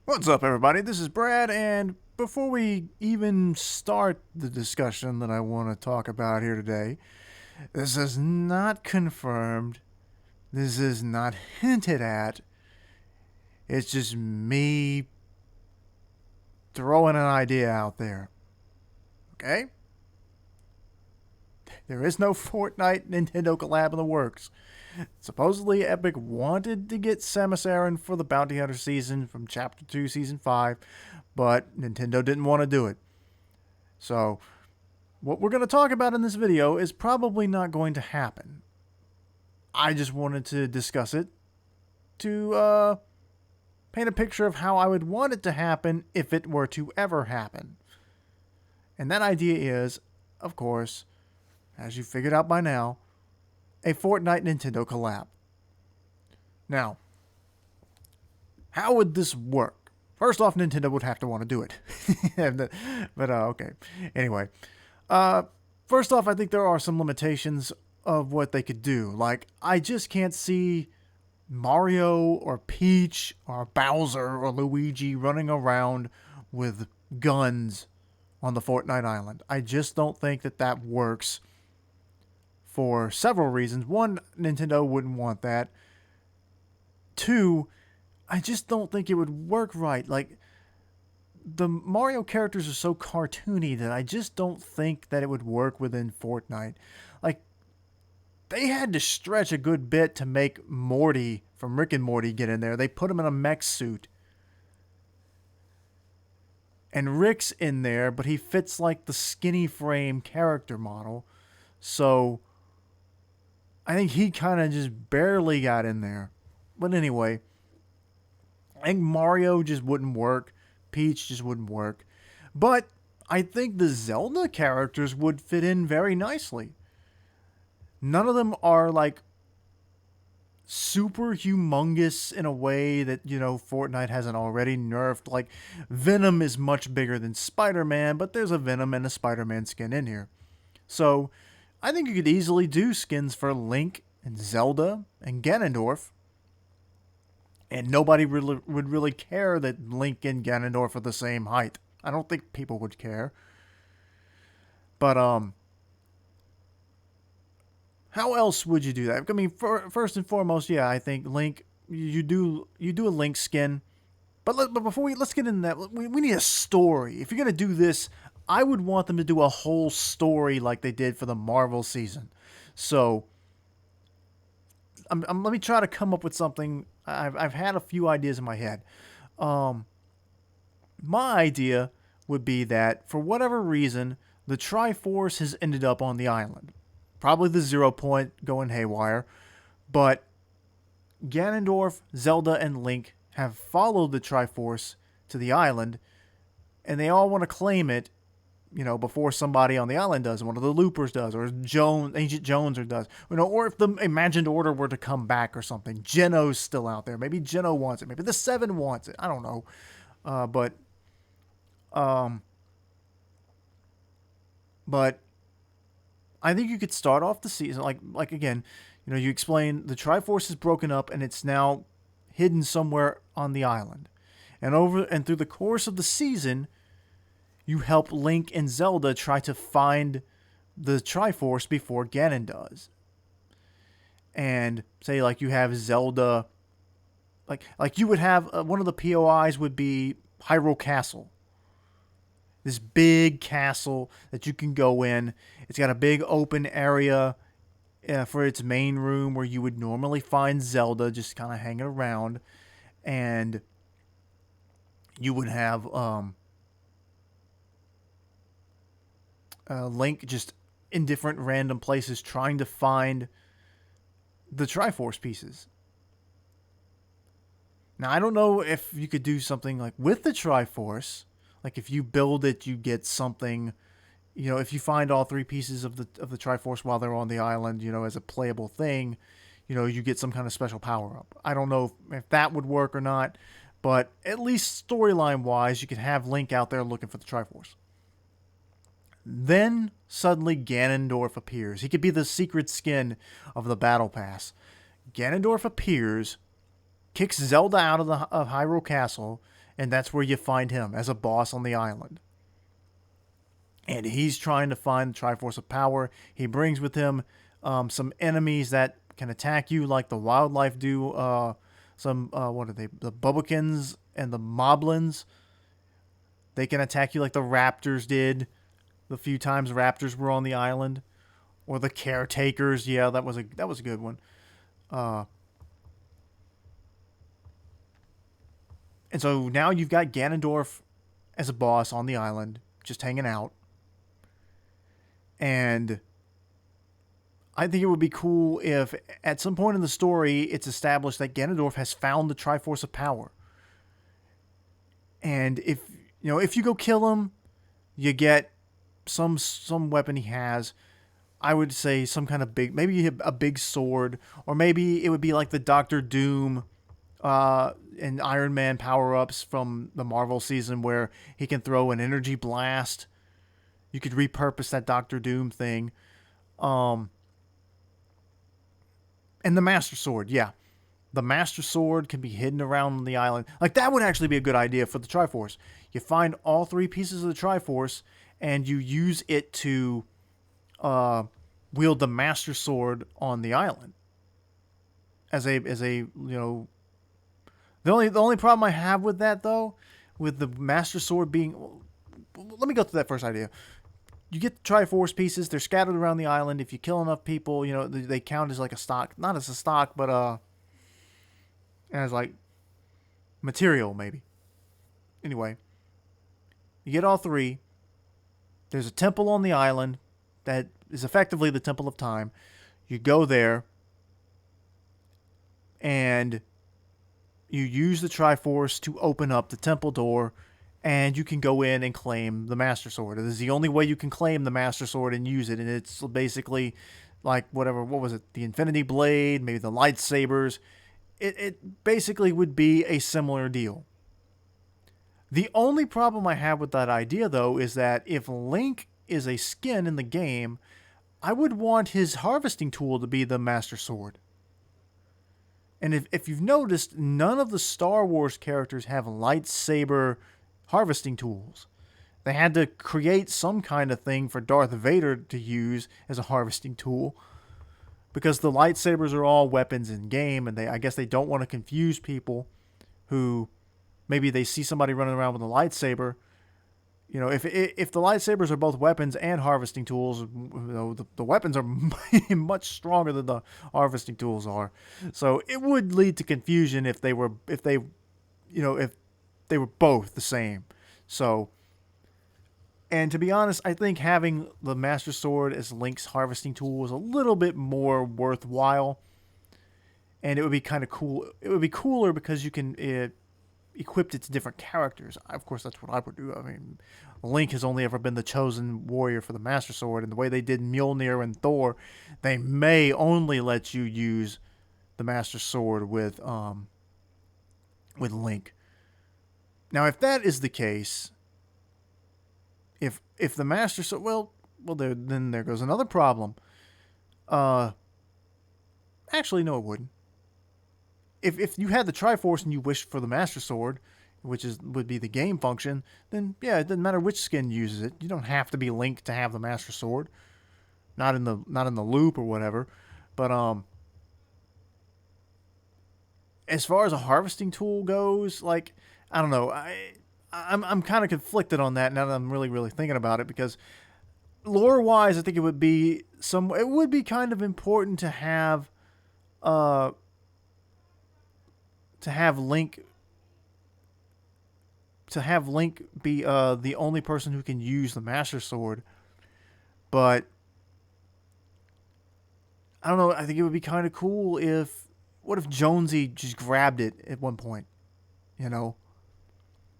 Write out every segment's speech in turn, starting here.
What's up, everybody? This is Brad, and before we even start the discussion that I want to talk about here today, this is not confirmed. This is not hinted at. It's just me throwing an idea out there. Okay? There is no Fortnite Nintendo collab in the works. Supposedly, Epic wanted to get Samus Aran for the Bounty Hunter season from Chapter 2, Season 5, but Nintendo didn't want to do it. So, what we're going to talk about in this video is probably not going to happen. I just wanted to discuss it to paint a picture of how I would want it to happen if it were to ever happen. And that idea is, of course, as you figured out by now, a Fortnite Nintendo collab. Now, how would this work? First off, Nintendo would have to want to do it. but okay. Anyway, first off, I think there are some limitations of what they could do. Like, I just can't see Mario or Peach or Bowser or Luigi running around with guns on the Fortnite island. I just don't think that works for several reasons. One, Nintendo wouldn't want that. Two, I just don't think it would work right. Like, the Mario characters are so cartoony that I just don't think that it would work within Fortnite. Like, they had to stretch a good bit to make Morty from Rick and Morty get in there. They put him in a mech suit. And Rick's in there, but he fits like the skinny frame character model. So I think he kind of just barely got in there. But anyway, I think Mario just wouldn't work. Peach just wouldn't work. But I think the Zelda characters would fit in very nicely. None of them are like super humongous in a way that, Fortnite hasn't already nerfed. Like, Venom is much bigger than Spider-Man, but there's a Venom and a Spider-Man skin in here. So I think you could easily do skins for Link and Zelda and Ganondorf. And nobody would really care that Link and Ganondorf are the same height. I don't think people would care. But, how else would you do that? I mean, first and foremost, yeah, I think Link, you do a Link skin. But before let's get into that, we need a story. If you're going to do this, I would want them to do a whole story like they did for the Marvel season. So, let me try to come up with something. I've had a few ideas in my head. My idea would be that, for whatever reason, the Triforce has ended up on the island. Probably the 0 point going haywire. But Ganondorf, Zelda, and Link have followed the Triforce to the island, and they all want to claim it, before somebody on the island does, one of the Loopers does, or Agent Jones does, or if the Imagined Order were to come back or something. Geno's still out there. Maybe Geno wants it. Maybe the Seven wants it. I don't know. But I think you could start off the season like again, you explain the Triforce is broken up and it's now hidden somewhere on the island, and through the course of the season, you help Link and Zelda try to find the Triforce before Ganon does. And say like you have Zelda, like you would have one of the POIs would be Hyrule Castle. This big castle that you can go in. It's got a big open area for its main room where you would normally find Zelda just kind of hanging around. And you would have Link just in different random places trying to find the Triforce pieces. Now, I don't know if you could do something like with the Triforce. Like, if you build it, you get something, if you find all three pieces of the Triforce while they're on the island, as a playable thing, you get some kind of special power-up. I don't know if that would work or not, but at least storyline-wise, you could have Link out there looking for the Triforce. Then, suddenly, Ganondorf appears. He could be the secret skin of the Battle Pass. Ganondorf appears, kicks Zelda out of Hyrule Castle, and that's where you find him as a boss on the island. And he's trying to find the Triforce of Power. He brings with him some enemies that can attack you, like the wildlife do. What are they? The Bubbikins and the Moblins. They can attack you like the Raptors did. The few times Raptors were on the island, or the Caretakers. Yeah, that was a good one. Uh, and so now you've got Ganondorf as a boss on the island, just hanging out. And I think it would be cool if at some point in the story it's established that Ganondorf has found the Triforce of Power. And if you go kill him, you get some weapon he has. I would say some kind of maybe a big sword, or maybe it would be like the Doctor Doom and Iron Man power-ups from the Marvel season where he can throw an energy blast. You could repurpose that Doctor Doom thing. And the Master Sword, yeah. The Master Sword can be hidden around the island. Like, that would actually be a good idea for the Triforce. You find all 3 pieces of the Triforce, and you use it to wield the Master Sword on the island. The only problem I have with that, though, with the Master Sword being... Let me go through that first idea. You get the Triforce pieces. They're scattered around the island. If you kill enough people, they count as like a stock. Not as a stock, but as like material, maybe. Anyway, you get all 3. There's a temple on the island that is effectively the Temple of Time. You go there, and you use the Triforce to open up the temple door, and you can go in and claim the Master Sword. It is the only way you can claim the Master Sword and use it, and it's basically like what was it? The Infinity Blade, maybe the lightsabers. It basically would be a similar deal. The only problem I have with that idea, though, is that if Link is a skin in the game, I would want his harvesting tool to be the Master Sword. And if you've noticed, none of the Star Wars characters have lightsaber harvesting tools. They had to create some kind of thing for Darth Vader to use as a harvesting tool, because the lightsabers are all weapons in game, and I guess they don't want to confuse people who maybe they see somebody running around with a lightsaber. If the lightsabers are both weapons and harvesting tools, the weapons are much stronger than the harvesting tools are. So it would lead to confusion if they were both the same. So, and to be honest, I think having the Master Sword as Link's harvesting tool is a little bit more worthwhile. And it would be kind of cool. It would be cooler because you can equip it to different characters. Of course, that's what I would do. I mean, Link has only ever been the chosen warrior for the Master Sword, and the way they did Mjolnir and Thor, they may only let you use the Master Sword with Link. Now, if that is the case, if the Master Sword, then there goes another problem. Actually, no, it wouldn't. If you had the Triforce and you wished for the Master Sword, which would be the game function, then yeah, it doesn't matter which skin uses it. You don't have to be Link to have the Master Sword. Not in the loop or whatever. But as far as a harvesting tool goes, like, I don't know, I'm kind of conflicted on that now that I'm really, really thinking about it, because lore wise, I think it would be kind of important to have Link be the only person who can use the Master Sword. But I don't know, I think it would be kind of cool what if Jonesy just grabbed it at one point,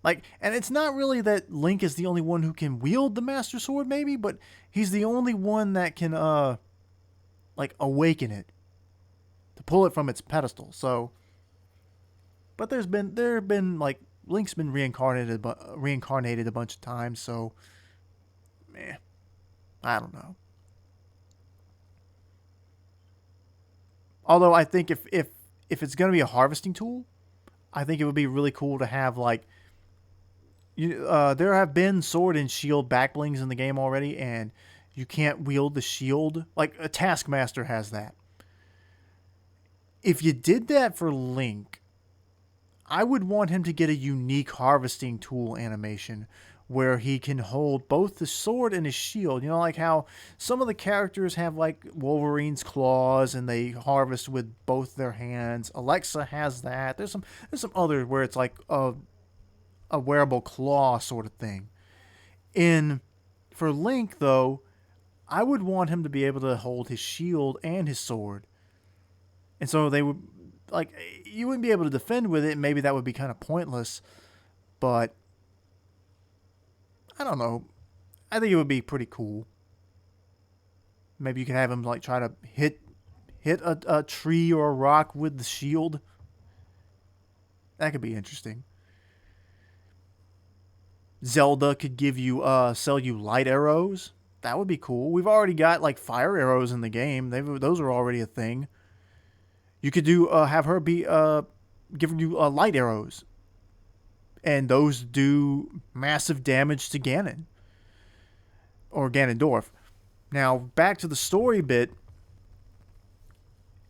Like, and it's not really that Link is the only one who can wield the Master Sword, maybe, but he's the only one that can awaken it to pull it from its pedestal. So, but there have been like Link's been reincarnated a bunch of times, so I don't know. Although I think if it's going to be a harvesting tool, I think it would be really cool to have like There have been sword and shield backblings in the game already, and you can't wield the shield. Like a Taskmaster has that. If you did that for Link, I would want him to get a unique harvesting tool animation where he can hold both the sword and his shield. You know, like how some of the characters have like Wolverine's claws and they harvest with both their hands. Alexa has that. There's some other where it's like a wearable claw sort of thing. In For Link though, I would want him to be able to hold his shield and his sword. And so they would like you wouldn't be able to defend with it, maybe that would be kind of pointless, but I don't know. I think it would be pretty cool. Maybe you could have him like try to hit a tree or a rock with the shield. That could be interesting. Zelda could give you sell you light arrows. That would be cool. We've already got like fire arrows in the game. Those are already a thing. You could do have her be giving you light arrows, and those do massive damage to Ganon or Ganondorf. Now back to the story bit.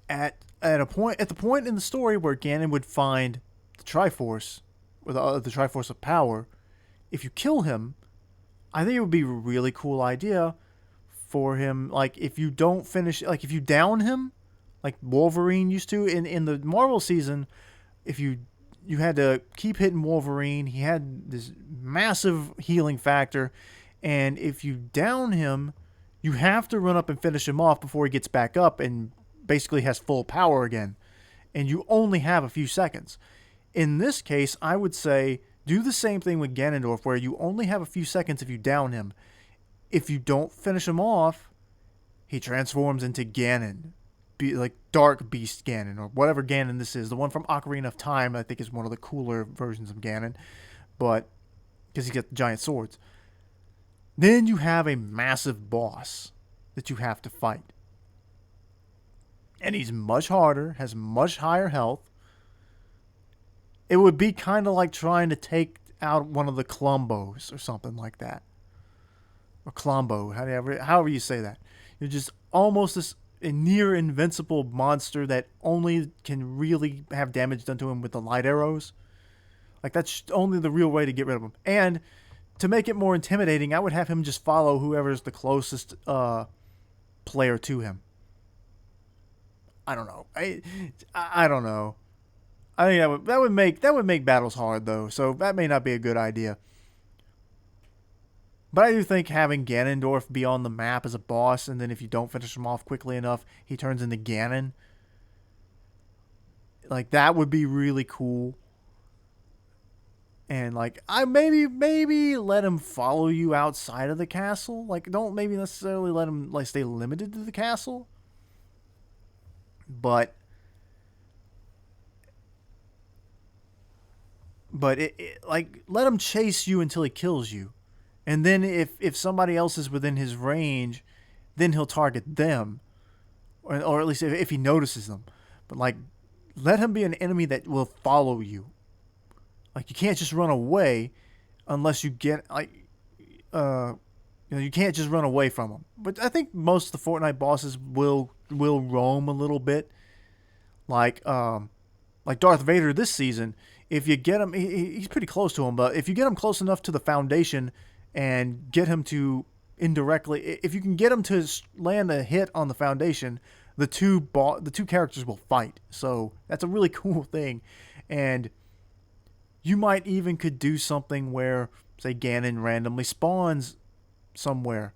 At the point in the story where Ganon would find the Triforce, or the Triforce of Power, if you kill him, I think it would be a really cool idea for him. Like if you don't finish, like if you down him, like Wolverine used to in the Marvel season, if you had to keep hitting Wolverine, he had this massive healing factor, and if you down him, you have to run up and finish him off before he gets back up and basically has full power again, and you only have a few seconds. In this case, I would say do the same thing with Ganondorf, where you only have a few seconds if you down him. If you don't finish him off, he transforms into Ganon, like Dark Beast Ganon, or whatever Ganon this is. The one from Ocarina of Time, I think, is one of the cooler versions of Ganon, but because he gets giant swords. Then you have a massive boss that you have to fight. And he's much harder, has much higher health. It would be kind of like trying to take out one of the Clumbos or something like that. Or Clumbo, however you say that. You're just almost this near invincible monster that only can really have damage done to him with the light arrows. Like that's only the real way to get rid of him. And to make it more intimidating, I would have him just follow whoever's the closest player to him. I don't know. I don't know. I think that would make battles hard though. So that may not be a good idea. But I do think having Ganondorf be on the map as a boss, and then if you don't finish him off quickly enough, he turns into Ganon. Like that would be really cool. And like I maybe let him follow you outside of the castle. Like don't maybe necessarily let him like stay limited to the castle. But like let him chase you until he kills you. And then if somebody else is within his range, then he'll target them. Or at least if he notices them. But like let him be an enemy that will follow you. Like you can't just run away unless you get like you can't just run away from them. But I think most of the Fortnite bosses will roam a little bit. Like Darth Vader this season, if you get him, he's pretty close to him. But if you get him close enough to the Foundation and get him to indirectly, if you can get him to land a hit on the Foundation, the two characters will fight. So that's a really cool thing, and you might even could do something where, say, Ganon randomly spawns somewhere.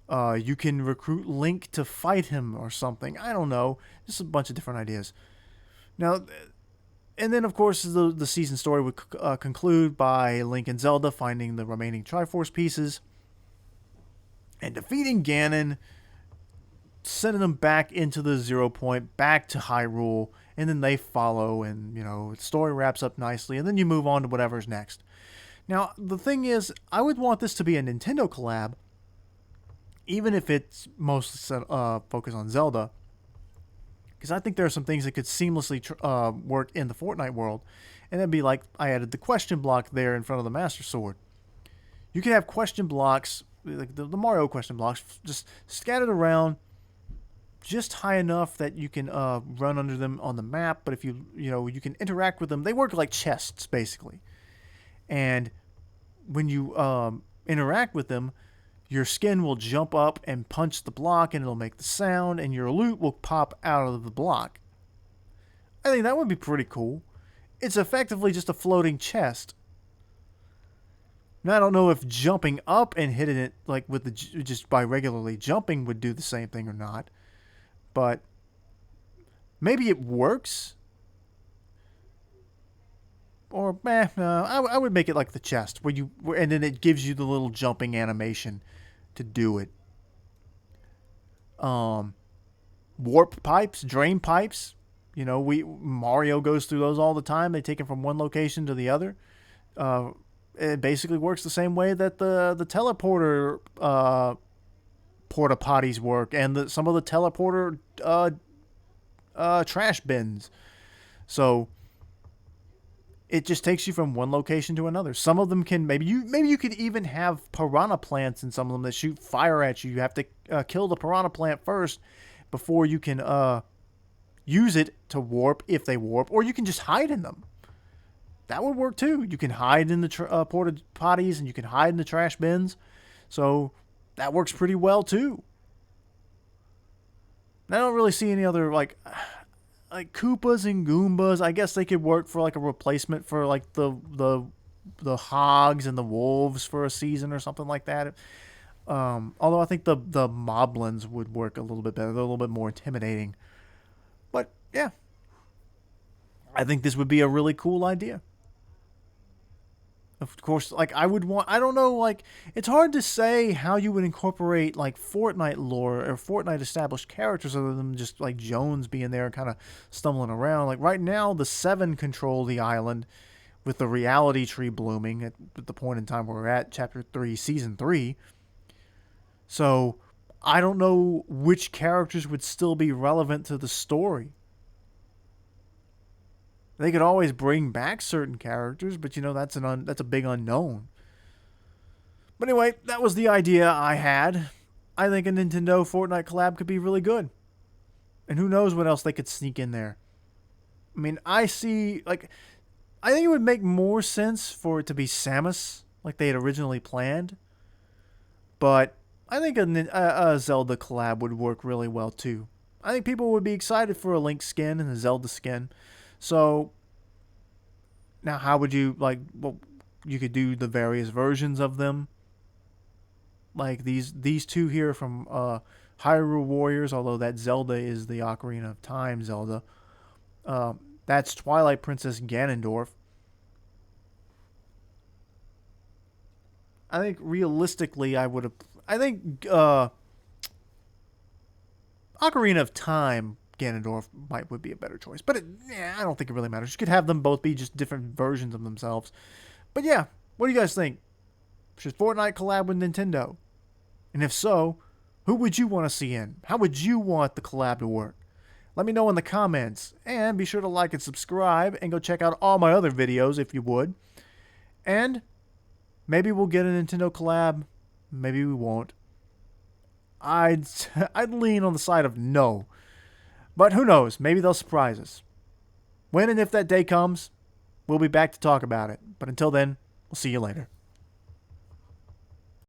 You can recruit Link to fight him or something. I don't know. Just a bunch of different ideas. Now, and then, of course, the season story would conclude by Link and Zelda finding the remaining Triforce pieces and defeating Ganon, sending them back into the 0 point, back to Hyrule, and then they follow, and, the story wraps up nicely, and then you move on to whatever's next. Now, the thing is, I would want this to be a Nintendo collab, even if it's mostly focused on Zelda, because I think there are some things that could seamlessly work in the Fortnite world. And it'd be like I added the question block there in front of the Master Sword. You can have question blocks, like the Mario question blocks, just scattered around just high enough that you can run under them on the map. But if you can interact with them, they work like chests basically. And when you interact with them, your skin will jump up and punch the block, and it'll make the sound, and your loot will pop out of the block. I think that would be pretty cool. It's effectively just a floating chest. Now, I don't know if jumping up and hitting it like with just by regularly jumping would do the same thing or not, but maybe it works. Or I would make it like the chest and then it gives you the little jumping animation to do it. Warp pipes, drain pipes. Mario goes through those all the time. They take it from one location to the other. It basically works the same way that the teleporter porta potties work, and some of the teleporter trash bins. So it just takes you from one location to another. Some of them can maybe you could even have piranha plants in some of them that shoot fire at you. You have to kill the piranha plant first before you can use it to warp if they warp, or you can just hide in them. That would work too. You can hide in the porta potties, and you can hide in the trash bins. So that works pretty well too. And I don't really see any other like Koopas and Goombas. I guess they could work for like a replacement for like the hogs and the wolves for a season or something like that. Although I think the moblins would work a little bit better. They're a little bit more intimidating. But yeah, I think this would be a really cool idea. Of course, like I don't know, like it's hard to say how you would incorporate like Fortnite lore or Fortnite established characters other than just like Jones being there and kind of stumbling around. Like right now, the Seven control the island with the reality tree blooming at the point in time where we're at, Chapter 3, Season 3. So I don't know which characters would still be relevant to the story. They could always bring back certain characters, but that's a big unknown. But anyway, that was the idea I had. I think a Nintendo Fortnite collab could be really good. And who knows what else they could sneak in there. I mean, I think it would make more sense for it to be Samus, like they had originally planned. But I think a Zelda collab would work really well too. I think people would be excited for a Link skin and a Zelda skin. So now how would you you could do the various versions of them. Like these two here from Hyrule Warriors, although that Zelda is the Ocarina of Time Zelda. That's Twilight Princess Ganondorf. I think realistically I think Ocarina of Time Ganondorf would be a better choice. But I don't think it really matters. You could have them both be just different versions of themselves. But yeah, what do you guys think? Should Fortnite collab with Nintendo? And if so, who would you want to see in? How would you want the collab to work? Let me know in the comments. And be sure to like and subscribe. And go check out all my other videos if you would. And maybe we'll get a Nintendo collab. Maybe we won't. I'd lean on the side of no. But who knows? Maybe they'll surprise us. When and if that day comes, we'll be back to talk about it. But until then, we'll see you later.